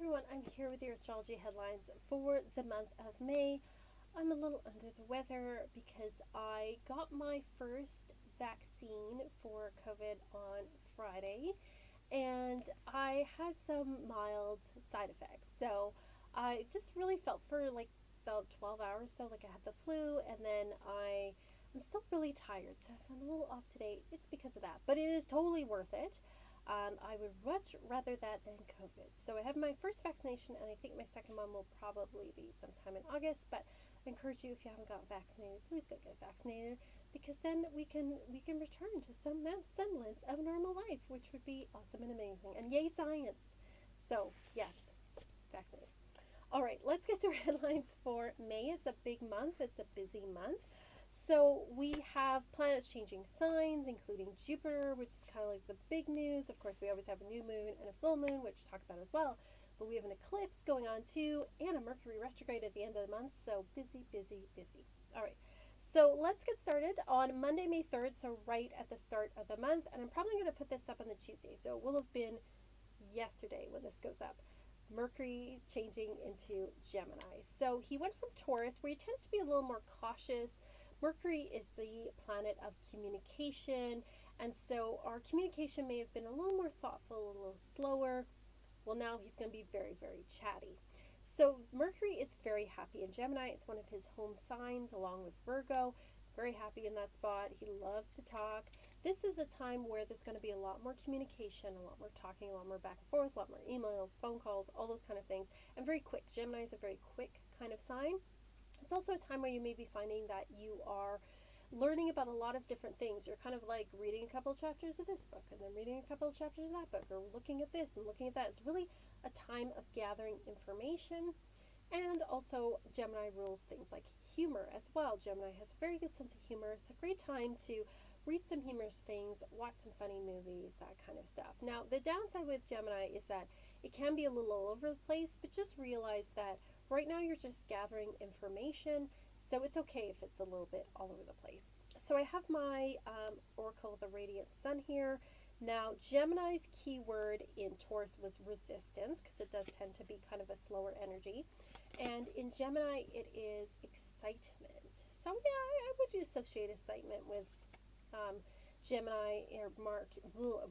everyone, I'm here with your astrology headlines for the month of May. I'm a little under the weather because I got my first vaccine for COVID on Friday and I had some mild side effects. So I just really felt for like about 12 hours so like I had the flu and then I'm still really tired. So if I'm a little off today, it's because of that. But it is totally worth it. I would much rather that than COVID. So I have my first vaccination, and I think my second one will probably be sometime in August. But I encourage you, if you haven't gotten vaccinated, please go get vaccinated because then we can return to some semblance of normal life, which would be awesome and amazing. And yay, science! So yes, vaccinate. All right, let's get to our headlines for May. It's a big month. It's a busy month. So we have planets changing signs, including Jupiter, which is kind of like the big news. Of course, we always have a new moon and a full moon, which we'll talk about as well. But we have an eclipse going on too, and a Mercury retrograde at the end of the month. So busy, busy, busy. All right. So let's get started on Monday, May 3rd, so right at the start of the month. And I'm probably going to put this up on the Tuesday. So it will have been yesterday when this goes up. Mercury changing into Gemini. So he went from Taurus, where he tends to be a little more cautious. Mercury is the planet of communication, and so our communication may have been a little more thoughtful, a little slower. Well, now he's going to be very, very chatty. So Mercury is very happy in Gemini. It's one of his home signs along with Virgo. Very happy in that spot. He loves to talk. This is a time where there's going to be a lot more communication, a lot more talking, a lot more back and forth, a lot more emails, phone calls, all those kind of things, and very quick. Gemini is a very quick kind of sign. It's also a time where you may be finding that you are learning about a lot of different things. You're kind of like reading a couple of chapters of this book and then reading a couple of chapters of that book, or looking at this and looking at that. It's really a time of gathering information. And also Gemini rules things like humor as well. Gemini has a very good sense of humor. It's a great time to read some humorous things, watch some funny movies, that kind of stuff. Now, the downside with Gemini is that it can be a little all over the place, but just realize that right now you're just gathering information, so it's okay if it's a little bit all over the place. So I have my Oracle of the Radiant Sun here. Now, Gemini's keyword in Taurus was resistance, because it does tend to be kind of a slower energy. And in Gemini, it is excitement. So yeah, I would associate excitement with Gemini or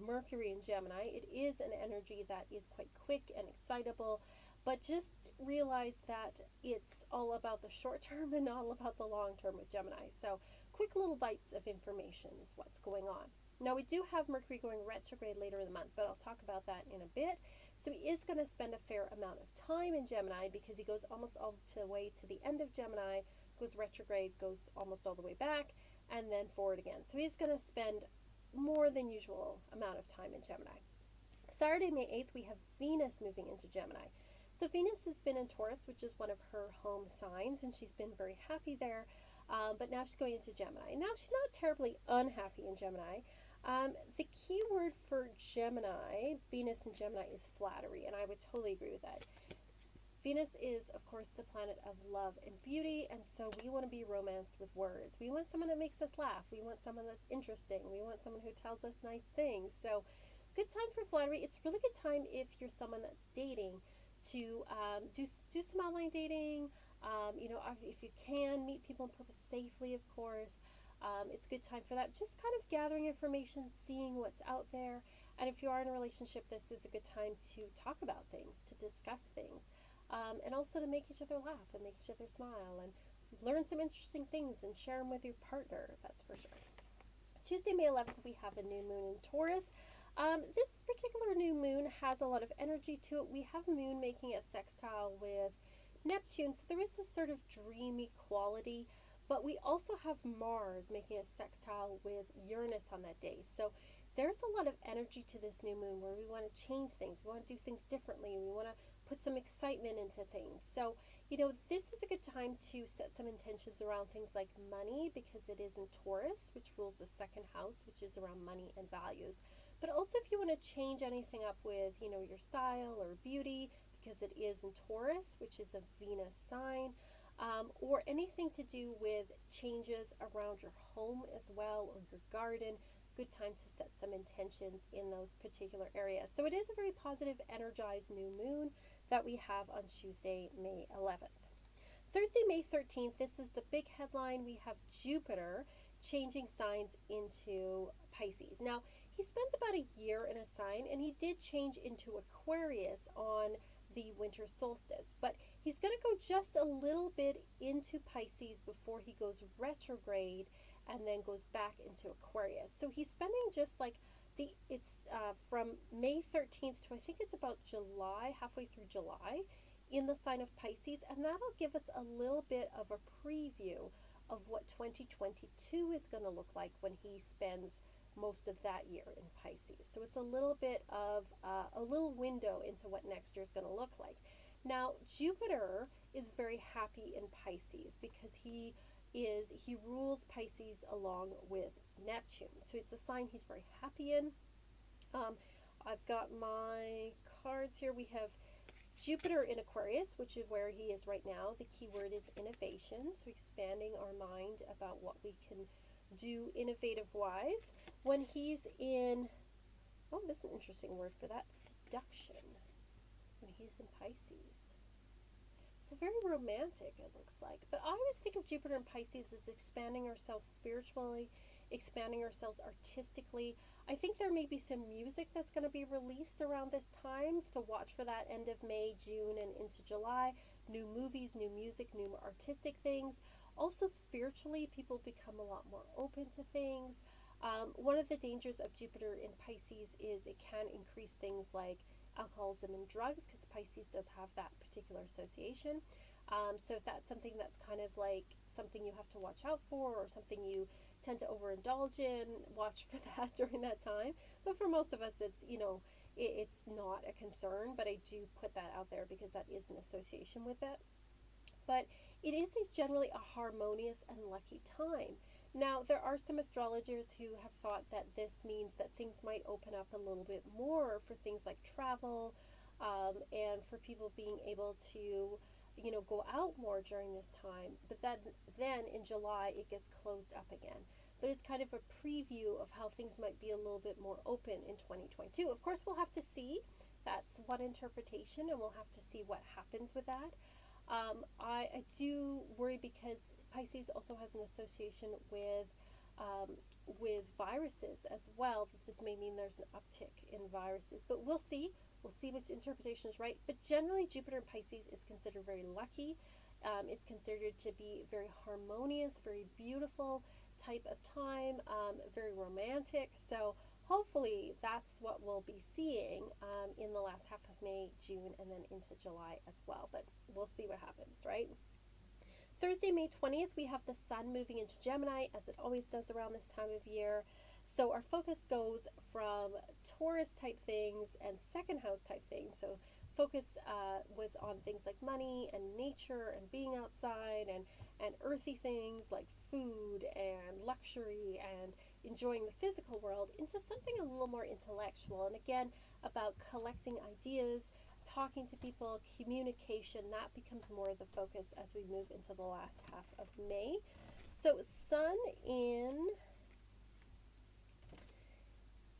Mercury in Gemini. It is an energy that is quite quick and excitable, but just realize that it's all about the short term and not all about the long term with Gemini. So quick little bites of information is what's going on. Now, we do have Mercury going retrograde later in the month, but I'll talk about that in a bit. So he is going to spend a fair amount of time in Gemini because he goes almost all the way to the end of Gemini, goes retrograde, goes almost all the way back, and then forward again. So he's going to spend more than usual amount of time in Gemini. Saturday, May 8th, we have Venus moving into Gemini. So Venus has been in Taurus, which is one of her home signs, and she's been very happy there. But now she's going into Gemini. Now, she's not terribly unhappy in Gemini. The key word for Gemini, Venus in Gemini, is flattery, and I would totally agree with that. Venus is, of course, the planet of love and beauty, and so we want to be romanced with words. We want someone that makes us laugh. We want someone that's interesting. We want someone who tells us nice things. So, good time for flattery. It's a really good time if you're someone that's dating to do some online dating. If you can, meet people on purpose safely, of course. It's a good time for that. Just kind of gathering information, seeing what's out there. And if you are in a relationship, this is a good time to talk about things, to discuss things, and also to make each other laugh and make each other smile and learn some interesting things and share them with your partner, that's for sure. Tuesday, May 11th, we have a new moon in Taurus. This particular new moon has a lot of energy to it. We have moon making a sextile with Neptune, so there is this sort of dreamy quality. But we also have Mars making a sextile with Uranus on that day. So there's a lot of energy to this new moon where we want to change things. We want to do things differently. We want to put some excitement into things. So, this is a good time to set some intentions around things like money because it is in Taurus, which rules the second house, which is around money and values. But also if you want to change anything up with, your style or beauty, because it is in Taurus, which is a Venus sign. Or anything to do with changes around your home as well, or your garden. Good time to set some intentions in those particular areas. So it is a very positive, energized new moon. that we have on Tuesday, May 11th. Thursday, May 13th, this is the big headline. We have Jupiter changing signs into Pisces. Now, he spends about a year in a sign, and he did change into Aquarius on the winter solstice, but he's going to go just a little bit into Pisces before he goes retrograde and then goes back into Aquarius. So he's spending just like from May 13th to I think it's about July, halfway through July, in the sign of Pisces, and that'll give us a little bit of a preview of what 2022 is going to look like when he spends most of that year in Pisces. So it's a little bit of a little window into what next year is going to look like. Now, Jupiter is very happy in Pisces because he rules Pisces along with Neptune. So it's a sign he's very happy in. I've got my cards here. We have Jupiter in Aquarius, which is where he is right now. The key word is innovation, so expanding our mind about what we can do innovative wise. When he's in, oh, this is an interesting word for that, seduction, when he's in Pisces. So very romantic, it looks like. But I always think of Jupiter in Pisces as expanding ourselves spiritually, expanding ourselves artistically. I think there may be some music that's going to be released around this time, so watch for that end of May, June, and into July. New movies, new music, new artistic things. Also spiritually, people become a lot more open to things. One of the dangers of Jupiter in Pisces is it can increase things like alcoholism and drugs, because Pisces does have that particular association. So if that's something that's kind of like something you have to watch out for, or something you tend to overindulge in, watch for that during that time. But for most of us, it's not a concern, but I do put that out there because that is an association with it. But it is generally a harmonious and lucky time. Now, there are some astrologers who have thought that this means that things might open up a little bit more for things like travel, and for people being able to, go out more during this time. But then in July, it gets closed up again. But it's kind of a preview of how things might be a little bit more open in 2022. Of course, we'll have to see. That's one interpretation, and we'll have to see what happens with that. I do worry because Pisces also has an association with viruses as well. That this may mean there's an uptick in viruses, but we'll see. We'll see which interpretation is right. But generally, Jupiter in Pisces is considered very lucky. It's considered to be very harmonious, very beautiful type of time, very romantic. So hopefully that's what we'll be seeing in the last half of May, June, and then into July as well. But we'll see what happens, right? Thursday, May 20th, we have the Sun moving into Gemini, as it always does around this time of year. So our focus goes from Taurus type things and second house type things. So focus was on things like money and nature and being outside and earthy things like food and luxury and enjoying the physical world, into something a little more intellectual. And again, about collecting ideas, talking to people, communication, that becomes more of the focus as we move into the last half of May. So Sun in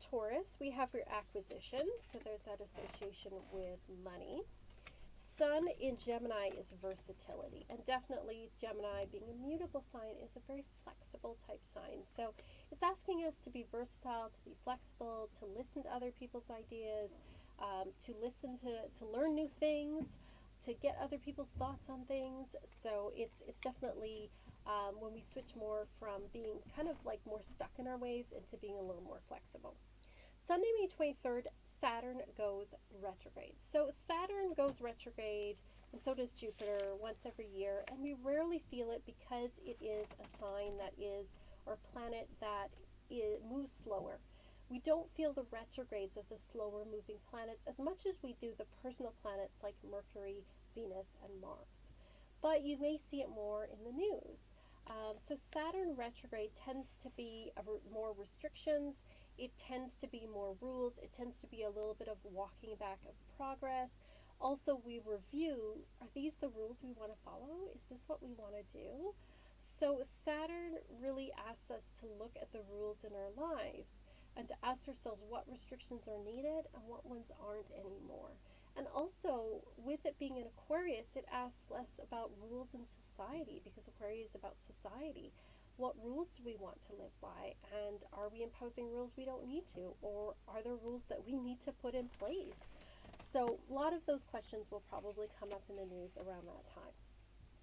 Taurus, we have your acquisitions, so there's that association with money. Sun in Gemini is versatility, and definitely Gemini, being a mutable sign, is a very flexible type sign. So it's asking us to be versatile, to be flexible, to listen to other people's ideas, to listen to learn new things, to get other people's thoughts on things. So it's definitely when we switch more from being kind of like more stuck in our ways into being a little more flexible. Sunday, May 23rd, Saturn goes retrograde. So Saturn goes retrograde, and so does Jupiter, once every year, and we rarely feel it because it is a sign that is, or a planet that moves slower. We don't feel the retrogrades of the slower moving planets as much as we do the personal planets like Mercury, Venus, and Mars. But you may see it more in the news. So Saturn retrograde tends to be more restrictions. It tends to be more rules. It tends to be a little bit of walking back of progress. Also, we review, are these the rules we want to follow? Is this what we want to do? So Saturn really asks us to look at the rules in our lives and to ask ourselves what restrictions are needed and what ones aren't anymore. And also, with it being an Aquarius, it asks less about rules in society because Aquarius is about society. What rules do we want to live by? And are we imposing rules we don't need to? Or are there rules that we need to put in place? So, a lot of those questions will probably come up in the news around that time.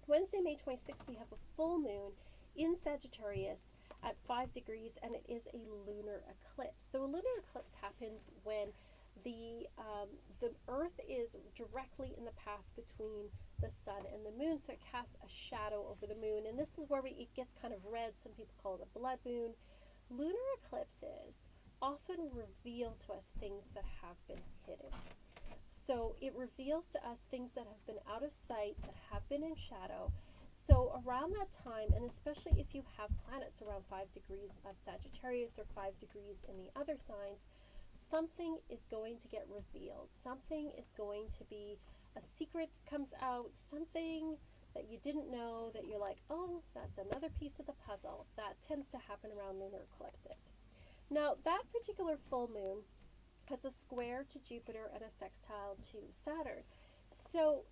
Wednesday, May 26th, we have a full moon in Sagittarius at 5 degrees, and it is a lunar eclipse. So, a lunar eclipse happens when the Earth is directly in the path between the sun and the moon, so it casts a shadow over the moon, and this is where it gets kind of red. Some people call it a blood moon. Lunar eclipses often reveal to us things that have been hidden. So it reveals to us things that have been out of sight, that have been in shadow. So around that time, and especially if you have planets around 5 degrees of Sagittarius or 5 degrees in the other signs, something is going to get revealed. Something is going to be, a secret comes out, something that you didn't know that you're like, oh, that's another piece of the puzzle. That tends to happen around lunar eclipses. Now, that particular full moon has a square to Jupiter and a sextile to Saturn. So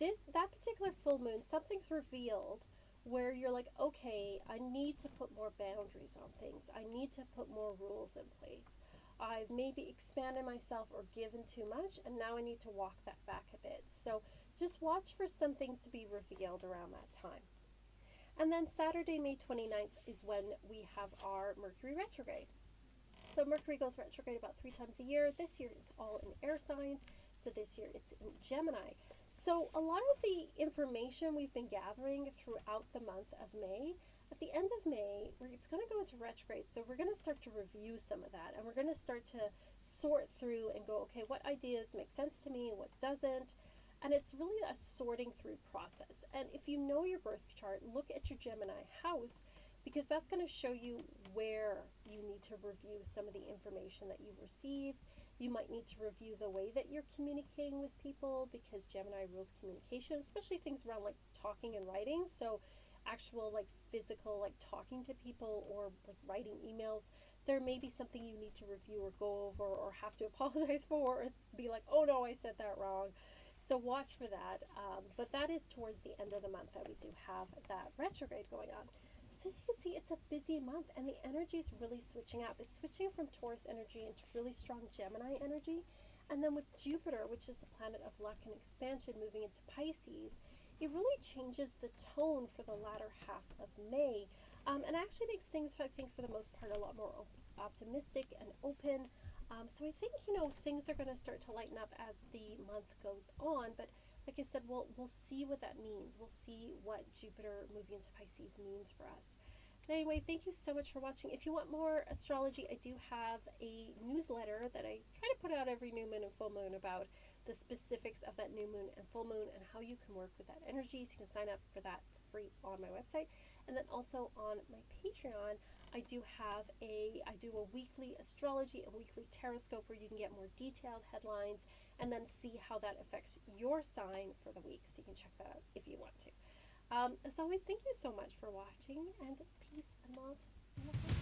that particular full moon, something's revealed where you're like, okay, I need to put more boundaries on things. I need to put more rules in place. I've maybe expanded myself or given too much, and now I need to walk that back a bit. So just watch for some things to be revealed around that time. And then Saturday, May 29th is when we have our Mercury retrograde. So Mercury goes retrograde about 3 times a year. This year it's all in air signs. So this year it's in Gemini. So a lot of the information we've been gathering throughout the month of May, at the end of May, it's going to go into retrograde. So we're going to start to review some of that. And we're going to start to sort through and go, okay, what ideas make sense to me and what doesn't? And it's really a sorting through process. And if you know your birth chart, look at your Gemini house, because that's going to show you where you need to review some of the information that you've received. You might need to review the way that you're communicating with people, because Gemini rules communication, especially things around like talking and writing. So actual like physical, like talking to people or like writing emails, there may be something you need to review or go over or have to apologize for, or to be like, oh no, I said that wrong. So watch for that. But that is towards the end of the month that we do have that retrograde going on. So as you can see, it's a busy month, and the energy is really switching up. It's switching from Taurus energy into really strong Gemini energy. And then with Jupiter, which is the planet of luck and expansion, moving into Pisces, it really changes the tone for the latter half of May. And actually makes things, I think, for the most part, a lot more optimistic and open. So I think, things are going to start to lighten up as the month goes on. But like I said, we'll see what that means. We'll see what Jupiter moving into Pisces means for us. But anyway, thank you so much for watching. If you want more astrology, I do have a newsletter that I try to put out every new moon and full moon about the specifics of that new moon and full moon and how you can work with that energy. So you can sign up for that for free on my website. And then also on my Patreon, I do a weekly astrology, a weekly taroscope where you can get more detailed headlines and then see how that affects your sign for the week. So you can check that out if you want to. As always, thank you so much for watching, and peace and love.